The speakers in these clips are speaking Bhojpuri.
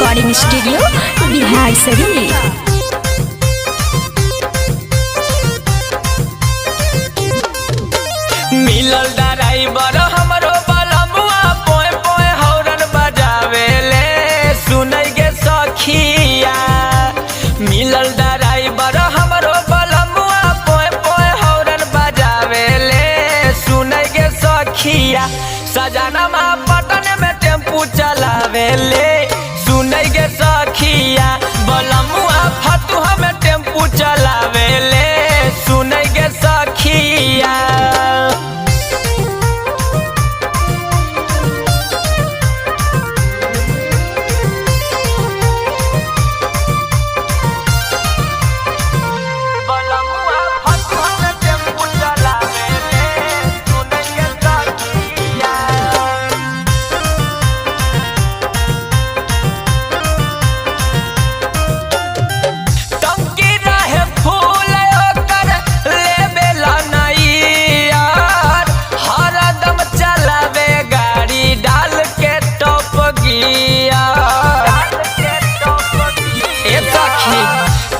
Recording studio Bihar Sharif. मिलल ड्राइवर हमरो बलमुआ पोए पोए हॉर्न बजावेले सुनै गे सखिया। मिलल ड्राइवर हमरो बलमुआ पोए पोए हॉर्न बजावेले सुनै गे सखिया। सजनमा पटन में टेम्पू चलावेले सुनै गे सखिया। बलमुआ फतुहा में टेम्पू चलावेले सुनै गे सखिया।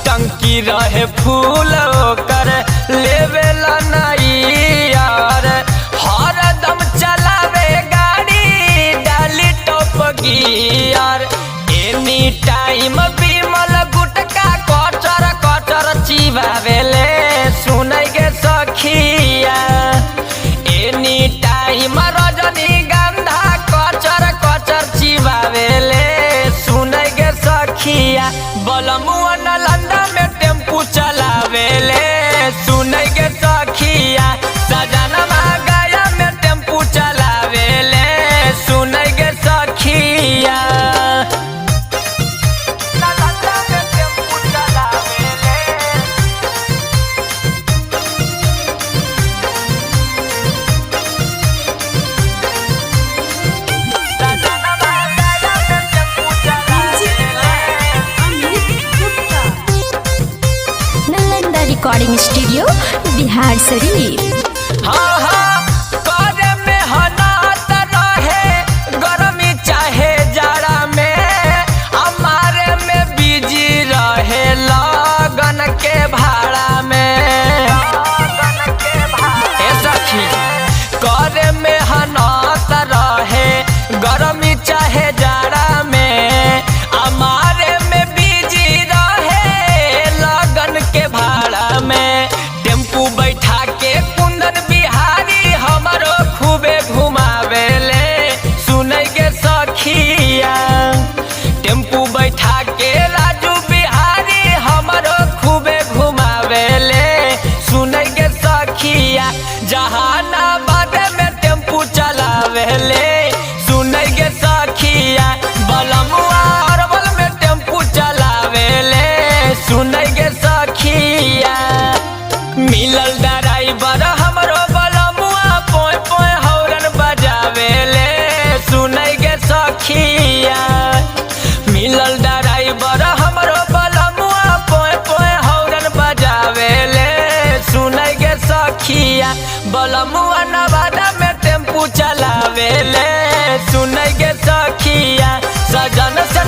टंकी रहे फूल ओकर लेवेला नहीं यार, हरदम चलावे गाड़ी डाली टॉप गियर। एनी टाइम बिमल गुटका कचर कचर चिबावेले सुनै गे सखिया। एनी टाइम रजनीगंधा कचर कचर चिबावेले सुनै गे सखिया। बलमुआ नालंदा में टेम्पू चलावेले सुनै गे सखिया। सजनमा गया में टेम्पू चलावेले सुनै गे सखिया। नालंदा में टेम्पू चलावेले सजनमा गया में टेम्पू चलावेले। Nalanda recording studio Bihar Sharif. हाँ हाँ करे में हनात रहे गर्मी चाहे जाड़ा में, हमारे में बिजी रहे लगन के भाड़ा में। ए सखी करे में हनात रहे गर्मी चाहे जाड़ा में, हमारे में बिजी रहे लगन के भाड़ा में। टेम्पू बैठा के कुंदन बिहारी हमरो खूबे घुमावेले सुनै गे सखिया। टेम्पू बैठा के राजू बिहारी हमरो खूबे घुमावेले सुनै गे सखिया। जहानाबाद में टेम्पू चलावेले सुनै गे सखिया। बलमुआ अरवल में टेम्पू चलावेले सुनै गे सखिया। मिलल ड्राइवर हमरो बलमुआ पोए पोए हॉर्न बजावेले सुनै गे सखिया। मिलल ड्राइवर हमरो बलमुआ पोए पोए हॉर्न बजावेले सुनै गे सखिया। बलमुआ नवादा में टेम्पू चलावेले सुनै गे सखिया। सजन से